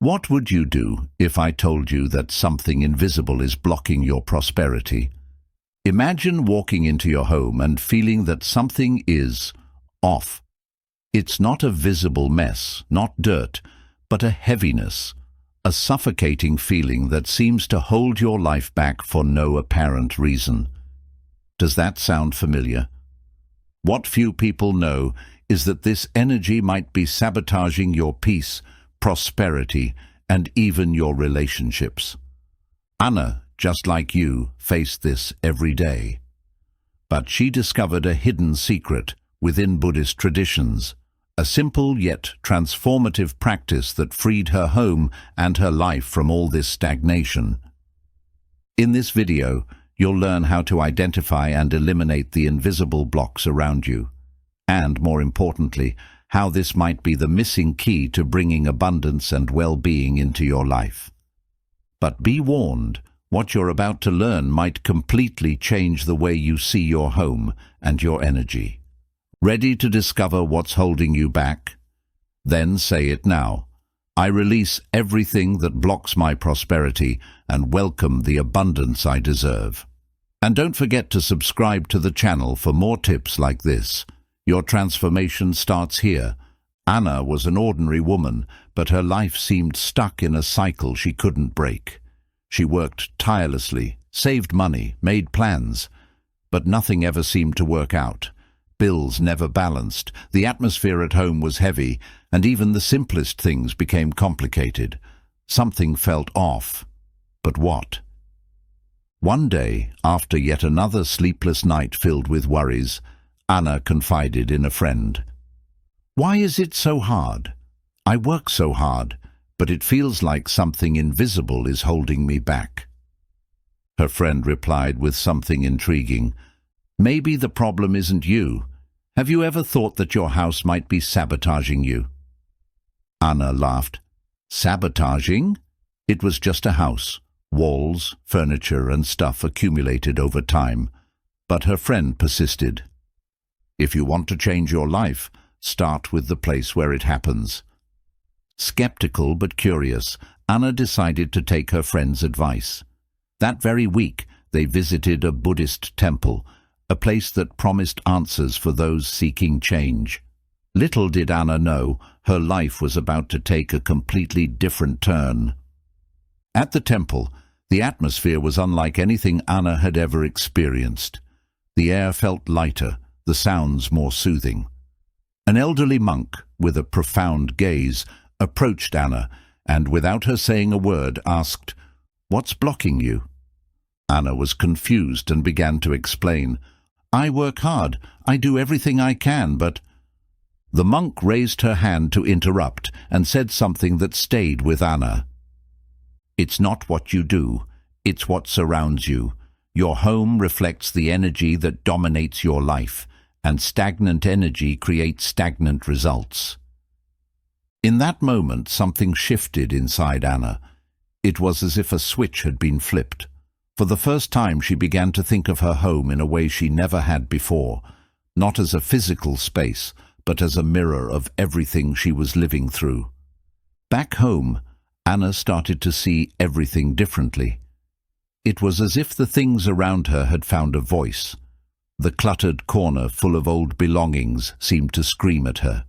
What would you do if I told you that something invisible is blocking your prosperity? Imagine walking into your home and feeling that something is off. It's not a visible mess, not dirt, but a heaviness, a suffocating feeling that seems to hold your life back for no apparent reason. Does that sound familiar? What few people know is that this energy might be sabotaging your peace, prosperity, and even your relationships. Anna, just like you, faced this every day. But she discovered a hidden secret within Buddhist traditions, a simple yet transformative practice that freed her home and her life from all this stagnation. In this video, you'll learn how to identify and eliminate the invisible blocks around you, and, more importantly, how this might be the missing key to bringing abundance and well-being into your life. But be warned, what you're about to learn might completely change the way you see your home and your energy. Ready to discover what's holding you back? Then say it now. I release everything that blocks my prosperity and welcome the abundance I deserve. And don't forget to subscribe to the channel for more tips like this. Your transformation starts here. Anna was an ordinary woman, but her life seemed stuck in a cycle she couldn't break. She worked tirelessly, saved money, made plans, but nothing ever seemed to work out. Bills never balanced, the atmosphere at home was heavy, and even the simplest things became complicated. Something felt off. But what? One day, after yet another sleepless night filled with worries, Anna confided in a friend. "Why is it so hard? I work so hard, but it feels like something invisible is holding me back." Her friend replied with something intriguing. "Maybe the problem isn't you. Have you ever thought that your house might be sabotaging you?" Anna laughed. "Sabotaging? It was just a house. Walls, furniture, and stuff accumulated over time." But her friend persisted. "If you want to change your life, start with the place where it happens." Skeptical but curious, Anna decided to take her friend's advice. That very week, they visited a Buddhist temple, a place that promised answers for those seeking change. Little did Anna know, her life was about to take a completely different turn. At the temple, the atmosphere was unlike anything Anna had ever experienced. The air felt lighter, the sounds more soothing. An elderly monk, with a profound gaze, approached Anna and, without her saying a word, asked, "What's blocking you?" Anna was confused and began to explain. "I work hard, I do everything I can, but—" The monk raised her hand to interrupt and said something that stayed with Anna. "It's not what you do, it's what surrounds you. Your home reflects the energy that dominates your life, and stagnant energy creates stagnant results." In that moment, something shifted inside Anna. It was as if a switch had been flipped. For the first time, she began to think of her home in a way she never had before, not as a physical space, but as a mirror of everything she was living through. Back home, Anna started to see everything differently. It was as if the things around her had found a voice. The cluttered corner full of old belongings seemed to scream at her.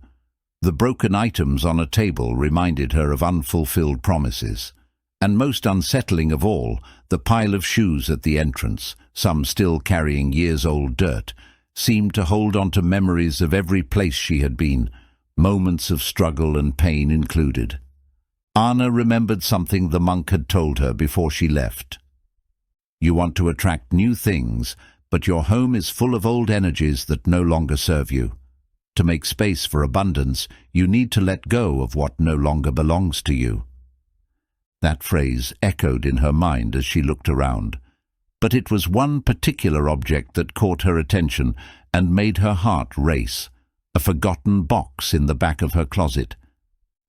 The broken items on a table reminded her of unfulfilled promises. And most unsettling of all, the pile of shoes at the entrance, some still carrying years-old dirt, seemed to hold on to memories of every place she had been, moments of struggle and pain included. Anna remembered something the monk had told her before she left. "You want to attract new things, but your home is full of old energies that no longer serve you. To make space for abundance, you need to let go of what no longer belongs to you." That phrase echoed in her mind as she looked around. But it was one particular object that caught her attention and made her heart race, a forgotten box in the back of her closet.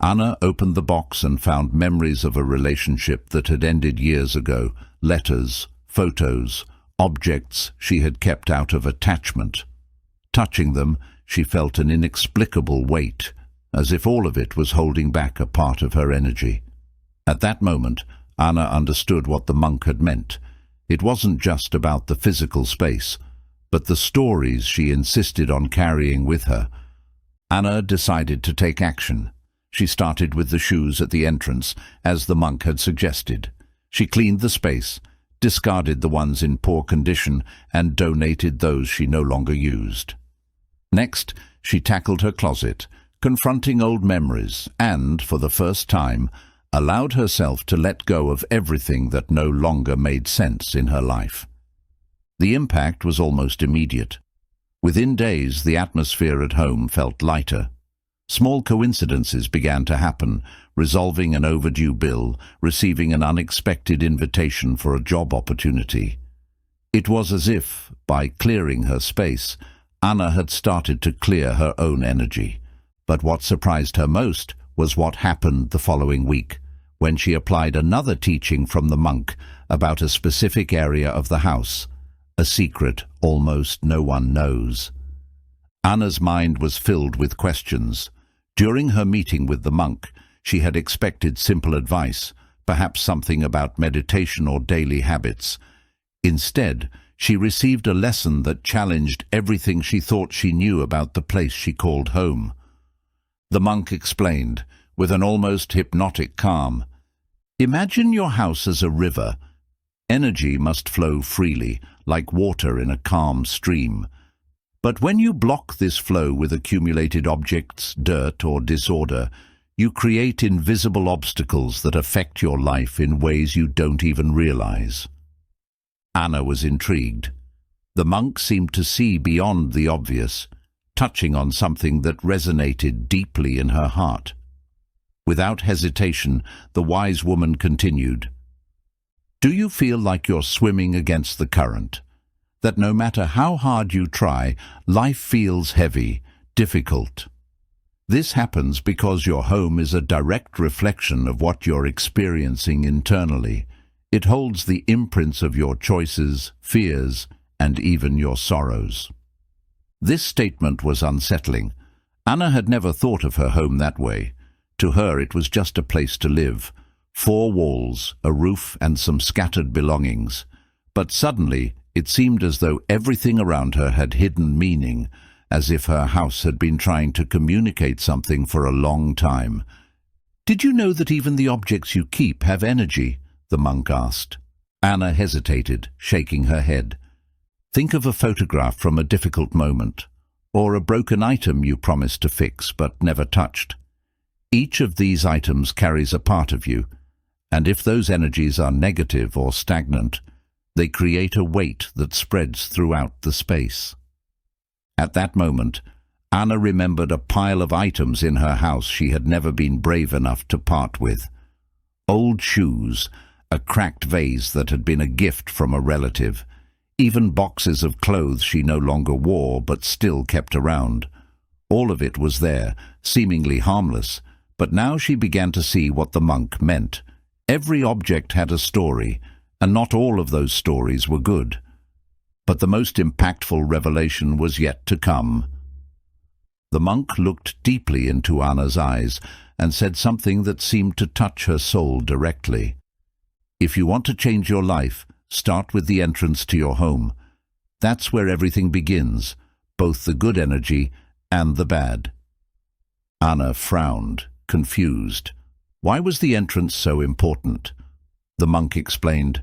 Anna opened the box and found memories of a relationship that had ended years ago, letters, photos, objects she had kept out of attachment. Touching them, she felt an inexplicable weight, as if all of it was holding back a part of her energy. At that moment, Anna understood what the monk had meant. It wasn't just about the physical space, but the stories she insisted on carrying with her. Anna decided to take action. She started with the shoes at the entrance, as the monk had suggested. She cleaned the space, discarded the ones in poor condition, and donated those she no longer used. Next, she tackled her closet, confronting old memories, and, for the first time, allowed herself to let go of everything that no longer made sense in her life. The impact was almost immediate. Within days, the atmosphere at home felt lighter. Small coincidences began to happen, resolving an overdue bill, receiving an unexpected invitation for a job opportunity. It was as if, by clearing her space, Anna had started to clear her own energy. But what surprised her most was what happened the following week, when she applied another teaching from the monk about a specific area of the house, a secret almost no one knows. Anna's mind was filled with questions. During her meeting with the monk, she had expected simple advice, perhaps something about meditation or daily habits. Instead, she received a lesson that challenged everything she thought she knew about the place she called home. The monk explained, with an almost hypnotic calm, "Imagine your house as a river. Energy must flow freely, like water in a calm stream. But when you block this flow with accumulated objects, dirt, or disorder, you create invisible obstacles that affect your life in ways you don't even realize." Anna was intrigued. The monk seemed to see beyond the obvious, touching on something that resonated deeply in her heart. Without hesitation, the wise woman continued, "Do you feel like you're swimming against the current? That no matter how hard you try, life feels heavy, difficult? This happens because your home is a direct reflection of what you're experiencing internally. It holds the imprints of your choices, fears, and even your sorrows." This statement was unsettling. Anna had never thought of her home that way. To her, it was just a place to live. 4 walls, a roof, and some scattered belongings. But suddenly, it seemed as though everything around her had hidden meaning, as if her house had been trying to communicate something for a long time. "Did you know that even the objects you keep have energy?" the monk asked. Anna hesitated, shaking her head. "Think of a photograph from a difficult moment, or a broken item you promised to fix but never touched. Each of these items carries a part of you, and if those energies are negative or stagnant, they create a weight that spreads throughout the space." At that moment, Anna remembered a pile of items in her house she had never been brave enough to part with. Old shoes, a cracked vase that had been a gift from a relative, even boxes of clothes she no longer wore but still kept around. All of it was there, seemingly harmless, but now she began to see what the monk meant. Every object had a story, and not all of those stories were good. But the most impactful revelation was yet to come. The monk looked deeply into Anna's eyes and said something that seemed to touch her soul directly. "If you want to change your life, start with the entrance to your home. That's where everything begins, both the good energy and the bad." Anna frowned, confused. Why was the entrance so important? The monk explained,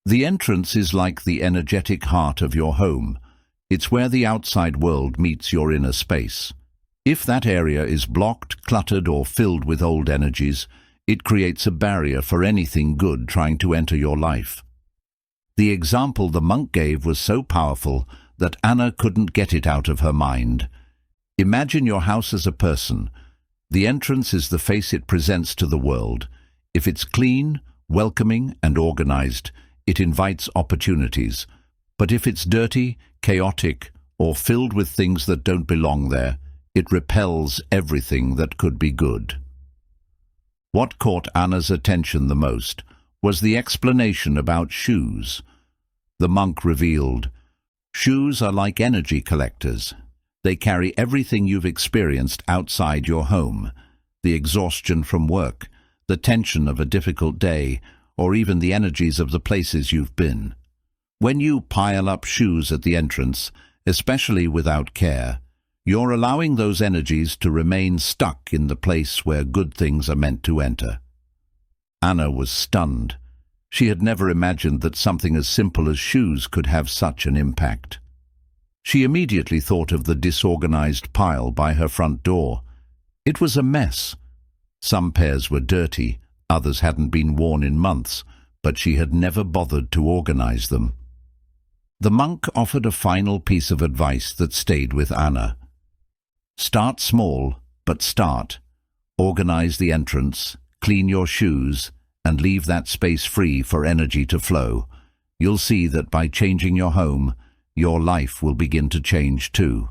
"The entrance is like the energetic heart of your home. It's where the outside world meets your inner space. If that area is blocked, cluttered, or filled with old energies, it creates a barrier for anything good trying to enter your life." The example the monk gave was so powerful that Anna couldn't get it out of her mind. Imagine your house as a person. The entrance is the face it presents to the world. If it's clean, welcoming, and organized, it invites opportunities. But if it's dirty, chaotic, or filled with things that don't belong there, it repels everything that could be good. What caught Anna's attention the most was the explanation about shoes. The monk revealed, "Shoes are like energy collectors. They carry everything you've experienced outside your home. The exhaustion from work, the tension of a difficult day, or even the energies of the places you've been. When you pile up shoes at the entrance, especially without care, you're allowing those energies to remain stuck in the place where good things are meant to enter. Anna was stunned. She had never imagined that something as simple as shoes could have such an impact. She immediately thought of the disorganized pile by her front door. It was a mess. Some pairs were dirty, others hadn't been worn in months, but she had never bothered to organize them. The monk offered a final piece of advice that stayed with Anna. Start small, but start. Organize the entrance, clean your shoes, and leave that space free for energy to flow. You'll see that by changing your home, your life will begin to change too.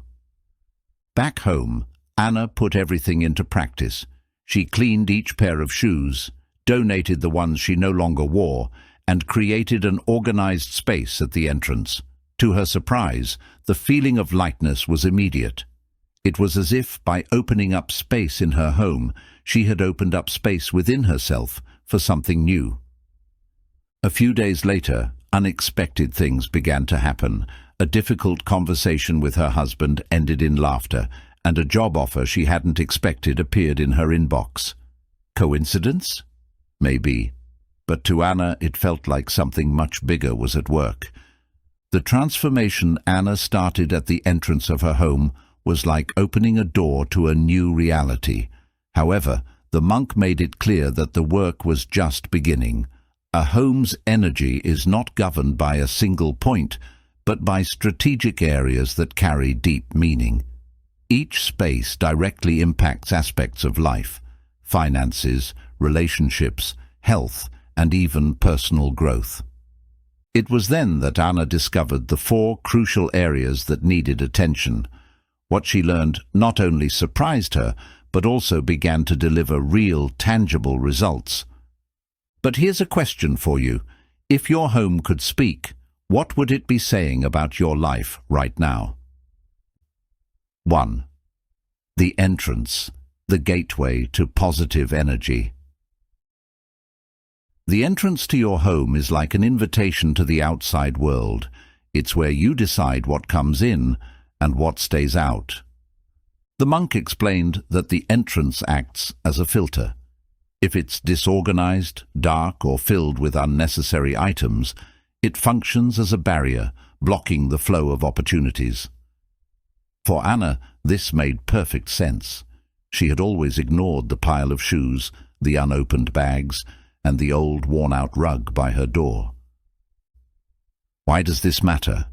Back home, Anna put everything into practice. She cleaned each pair of shoes, donated the ones she no longer wore, and created an organized space at the entrance. To her surprise, the feeling of lightness was immediate. It was as if, by opening up space in her home, she had opened up space within herself for something new. A few days later, unexpected things began to happen. A difficult conversation with her husband ended in laughter, and a job offer she hadn't expected appeared in her inbox. Coincidence? Maybe. But to Anna, it felt like something much bigger was at work. The transformation Anna started at the entrance of her home was like opening a door to a new reality. However, the monk made it clear that the work was just beginning. A home's energy is not governed by a single point, but by strategic areas that carry deep meaning. Each space directly impacts aspects of life: finances, relationships, health, and even personal growth. It was then that Anna discovered the 4 crucial areas that needed attention. What she learned not only surprised her, but also began to deliver real, tangible results. But here's a question for you. If your home could speak, what would it be saying about your life right now? 1. The entrance, the gateway to positive energy. The entrance to your home is like an invitation to the outside world. It's where you decide what comes in and what stays out. The monk explained that the entrance acts as a filter. If it's disorganized, dark, or filled with unnecessary items, it functions as a barrier, blocking the flow of opportunities. For Anna, this made perfect sense. She had always ignored the pile of shoes, the unopened bags, and the old worn-out rug by her door. Why does this matter?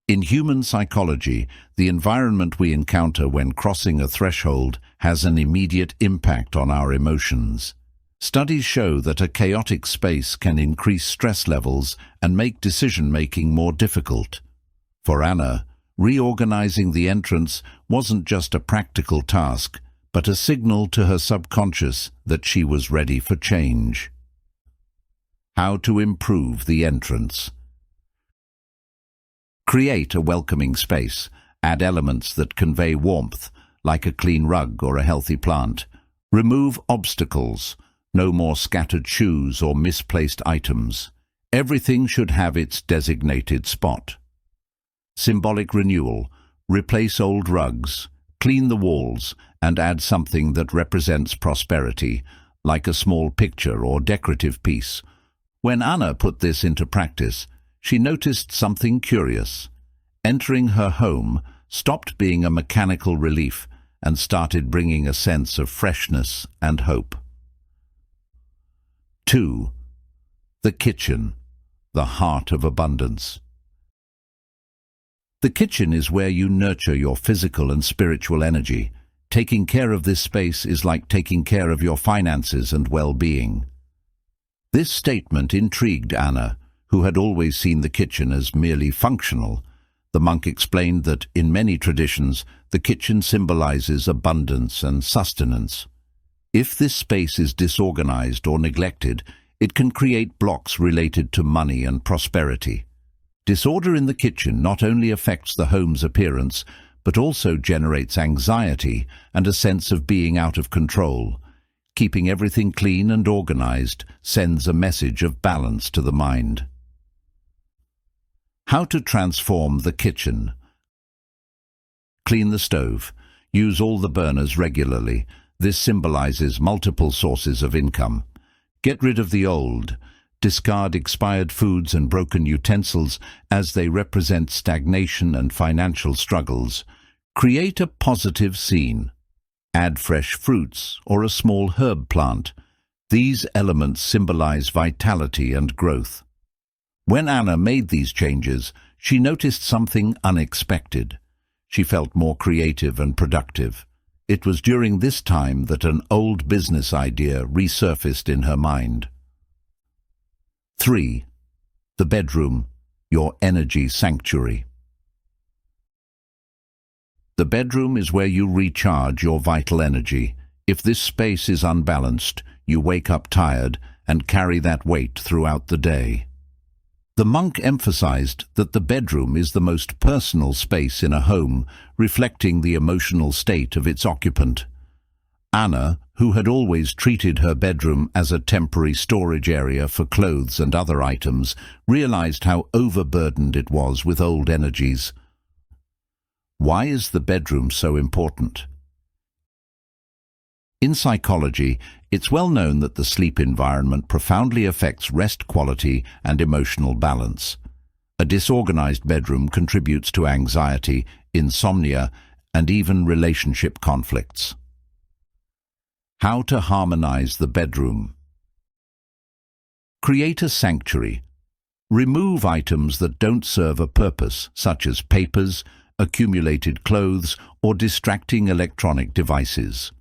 In human psychology, the environment we encounter when crossing a threshold has an immediate impact on our emotions. Studies show that a chaotic space can increase stress levels and make decision-making more difficult. For Anna, reorganizing the entrance wasn't just a practical task, but a signal to her subconscious that she was ready for change. How to improve the entrance. Create a welcoming space. Add elements that convey warmth, like a clean rug or a healthy plant. Remove obstacles. No more scattered shoes or misplaced items. Everything should have its designated spot. Symbolic renewal. Replace old rugs. Clean the walls and add something that represents prosperity, like a small picture or decorative piece. When Anna put this into practice, she noticed something curious. Entering her home stopped being a mechanical relief and started bringing a sense of freshness and hope. 2. The kitchen, the heart of abundance. The kitchen is where you nurture your physical and spiritual energy. Taking care of this space is like taking care of your finances and well-being. This statement intrigued Anna, who had always seen the kitchen as merely functional. The monk explained that in many traditions, the kitchen symbolizes abundance and sustenance. If this space is disorganized or neglected, it can create blocks related to money and prosperity. Disorder in the kitchen not only affects the home's appearance, but also generates anxiety and a sense of being out of control. Keeping everything clean and organized sends a message of balance to the mind. How to transform the kitchen. Clean the stove. Use all the burners regularly. This symbolizes multiple sources of income. Get rid of the old. Discard expired foods and broken utensils as they represent stagnation and financial struggles. Create a positive scene. Add fresh fruits or a small herb plant. These elements symbolize vitality and growth. When Anna made these changes, she noticed something unexpected. She felt more creative and productive. It was during this time that an old business idea resurfaced in her mind. 3. The bedroom, your energy sanctuary. The bedroom is where you recharge your vital energy. If this space is unbalanced, you wake up tired and carry that weight throughout the day. The monk emphasized that the bedroom is the most personal space in a home, reflecting the emotional state of its occupant. Anna, who had always treated her bedroom as a temporary storage area for clothes and other items, realized how overburdened it was with old energies. Why is the bedroom so important? In psychology, it's well known that the sleep environment profoundly affects rest quality and emotional balance. A disorganized bedroom contributes to anxiety, insomnia, and even relationship conflicts. How to harmonize the bedroom. Create a sanctuary. Remove items that don't serve a purpose, such as papers, accumulated clothes, or distracting electronic devices.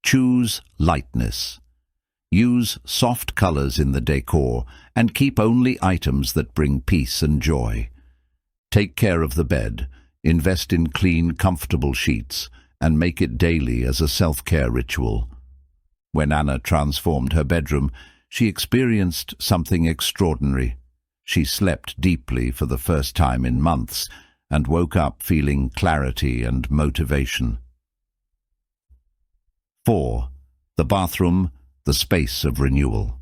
Choose lightness. Use soft colors in the decor and keep only items that bring peace and joy. Take care of the bed, invest in clean, comfortable sheets, and make it daily as a self-care ritual. When Anna transformed her bedroom, she experienced something extraordinary. She slept deeply for the first time in months and woke up feeling clarity and motivation. 4. The bathroom, the space of renewal.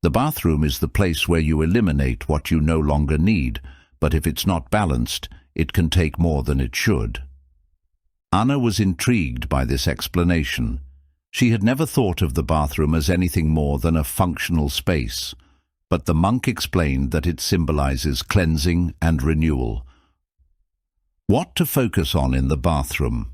The bathroom is the place where you eliminate what you no longer need, but if it's not balanced, it can take more than it should. Anna was intrigued by this explanation. She had never thought of the bathroom as anything more than a functional space, but the monk explained that it symbolizes cleansing and renewal. What to focus on in the bathroom?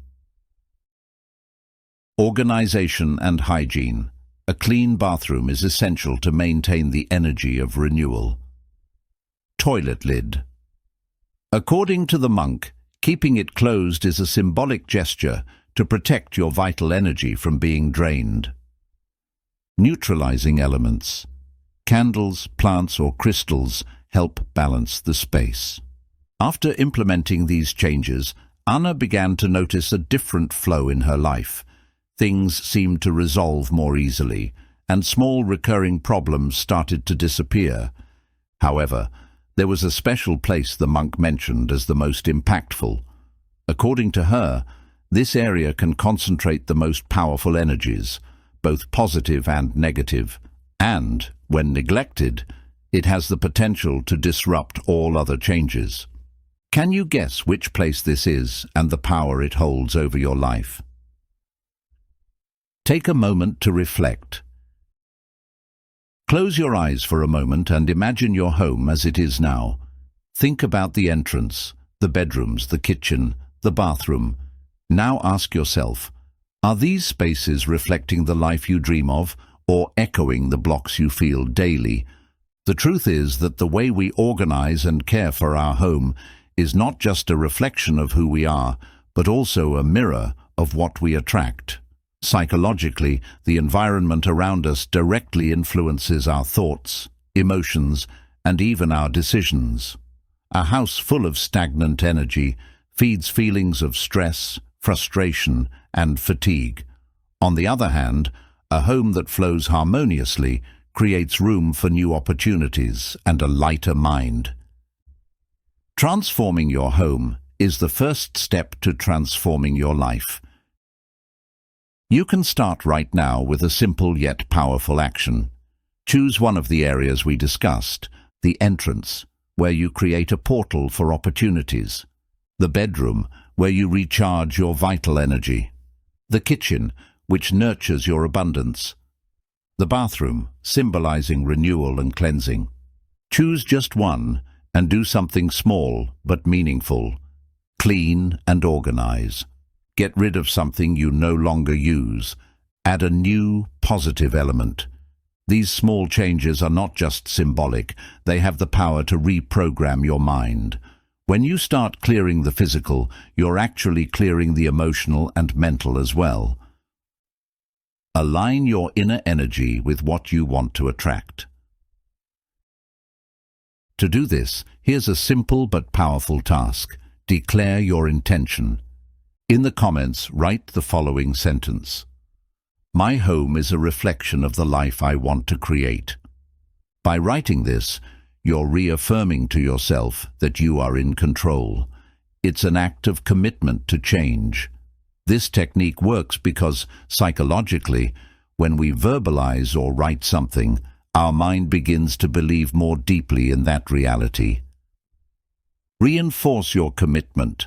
Organization and hygiene. A clean bathroom is essential to maintain the energy of renewal. Toilet lid. According to the monk, keeping it closed is a symbolic gesture to protect your vital energy from being drained. Neutralizing elements. Candles, plants, or crystals help balance the space. After implementing these changes, Anna began to notice a different flow in her life. Things seemed to resolve more easily, and small recurring problems started to disappear. However, there was a special place the monk mentioned as the most impactful. According to her, this area can concentrate the most powerful energies, both positive and negative, and, when neglected, it has the potential to disrupt all other changes. Can you guess which place this is and the power it holds over your life? Take a moment to reflect. Close your eyes for a moment and imagine your home as it is now. Think about the entrance, the bedrooms, the kitchen, the bathroom. Now ask yourself, are these spaces reflecting the life you dream of or echoing the blocks you feel daily? The truth is that the way we organize and care for our home is not just a reflection of who we are, but also a mirror of what we attract. Psychologically, the environment around us directly influences our thoughts, emotions, and even our decisions. A house full of stagnant energy feeds feelings of stress, frustration, and fatigue. On the other hand, a home that flows harmoniously creates room for new opportunities and a lighter mind. Transforming your home is the first step to transforming your life. You can start right now with a simple yet powerful action. Choose one of the areas we discussed: the entrance, where you create a portal for opportunities; the bedroom, where you recharge your vital energy; the kitchen, which nurtures your abundance; the bathroom, symbolizing renewal and cleansing. Choose just one and do something small but meaningful. Clean and organize. Get rid of something you no longer use. Add a new, positive element. These small changes are not just symbolic, they have the power to reprogram your mind. When you start clearing the physical, you're actually clearing the emotional and mental as well. Align your inner energy with what you want to attract. To do this, here's a simple but powerful task. Declare your intention. In the comments, write the following sentence: "My home is a reflection of the life I want to create." By writing this, you're reaffirming to yourself that you are in control. It's an act of commitment to change. This technique works because, psychologically, when we verbalize or write something, our mind begins to believe more deeply in that reality. Reinforce your commitment.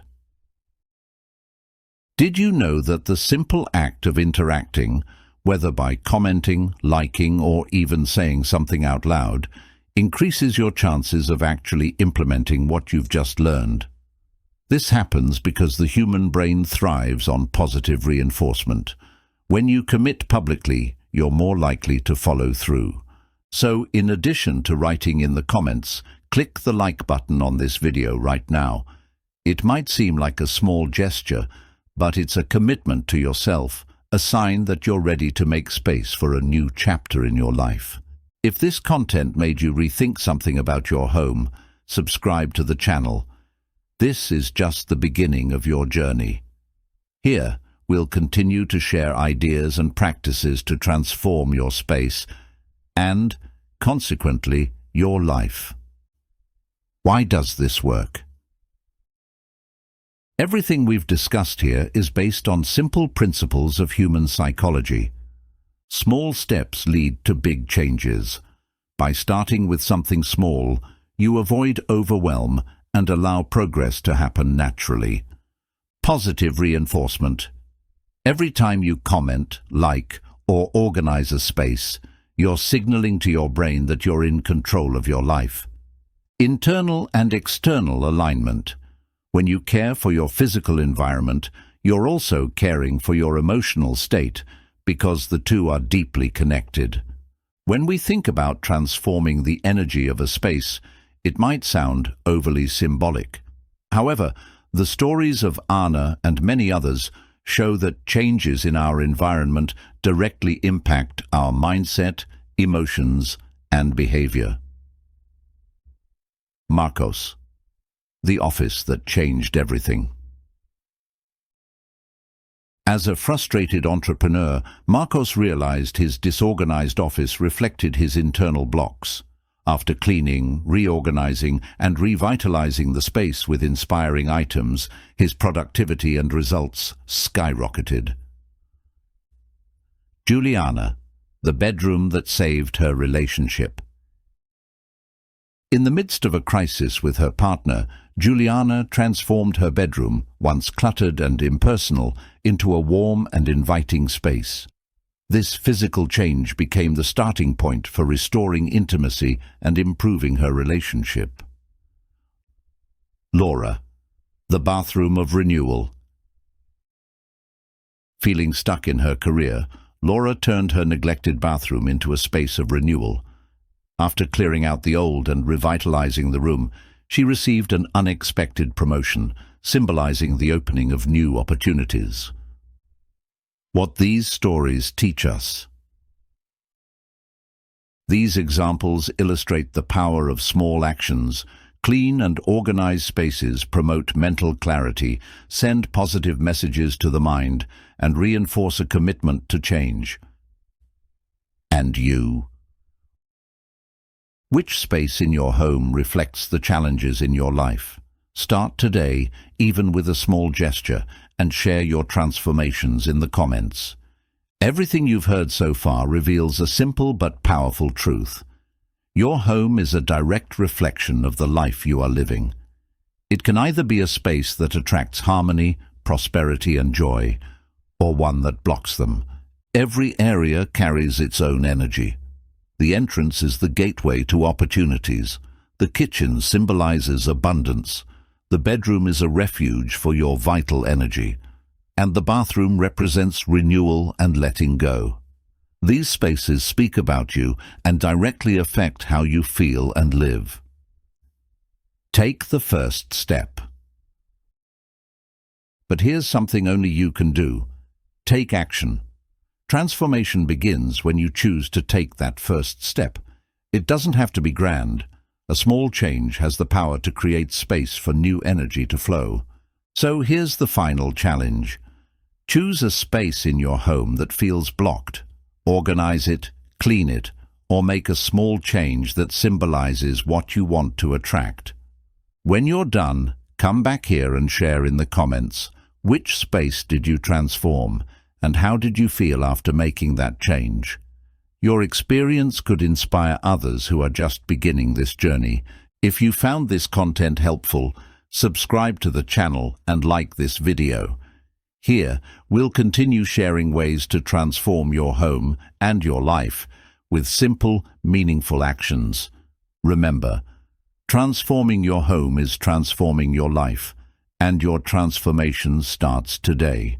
Did you know that the simple act of interacting, whether by commenting, liking, or even saying something out loud, increases your chances of actually implementing what you've just learned? This happens because the human brain thrives on positive reinforcement. When you commit publicly, you're more likely to follow through. So, in addition to writing in the comments, click the like button on this video right now. It might seem like a small gesture, but it's a commitment to yourself, a sign that you're ready to make space for a new chapter in your life. If this content made you rethink something about your home, subscribe to the channel. This is just the beginning of your journey. Here, we'll continue to share ideas and practices to transform your space and, consequently, your life. Why does this work? Everything we've discussed here is based on simple principles of human psychology. Small steps lead to big changes. By starting with something small, you avoid overwhelm and allow progress to happen naturally. Positive reinforcement. Every time you comment, like, or organize a space, you're signaling to your brain that you're in control of your life. Internal and external alignment. When you care for your physical environment, you're also caring for your emotional state, because the two are deeply connected. When we think about transforming the energy of a space, it might sound overly symbolic. However, the stories of Anna and many others show that changes in our environment directly impact our mindset, emotions, and behavior. Marcos, the office that changed everything. As a frustrated entrepreneur, Marcos realized his disorganized office reflected his internal blocks. After cleaning, reorganizing, and revitalizing the space with inspiring items, his productivity and results skyrocketed. Juliana, the bedroom that saved her relationship. In the midst of a crisis with her partner, Juliana transformed her bedroom, once cluttered and impersonal, into a warm and inviting space. This physical change became the starting point for restoring intimacy and improving her relationship. Laura, the bathroom of renewal. Feeling stuck in her career, Laura turned her neglected bathroom into a space of renewal. After clearing out the old and revitalizing the room, she received an unexpected promotion, symbolizing the opening of new opportunities. What these stories teach us. These examples illustrate the power of small actions. Clean and organized spaces promote mental clarity, send positive messages to the mind, and reinforce a commitment to change. And you? Which space in your home reflects the challenges in your life? Start today, even with a small gesture, and share your transformations in the comments. Everything you've heard so far reveals a simple but powerful truth. Your home is a direct reflection of the life you are living. It can either be a space that attracts harmony, prosperity and joy, or one that blocks them. Every area carries its own energy. The entrance is the gateway to opportunities. The kitchen symbolizes abundance. The bedroom is a refuge for your vital energy. And the bathroom represents renewal and letting go. These spaces speak about you and directly affect how you feel and live. Take the first step. But here's something only you can do. Take action. Transformation begins when you choose to take that first step. It doesn't have to be grand. A small change has the power to create space for new energy to flow. So here's the final challenge. Choose a space in your home that feels blocked. Organize it, clean it, or make a small change that symbolizes what you want to attract. When you're done, come back here and share in the comments. Which space did you transform, and how did you feel after making that change? Your experience could inspire others who are just beginning this journey. If you found this content helpful, subscribe to the channel and like this video. Here, we'll continue sharing ways to transform your home and your life with simple, meaningful actions. Remember, transforming your home is transforming your life, and your transformation starts today.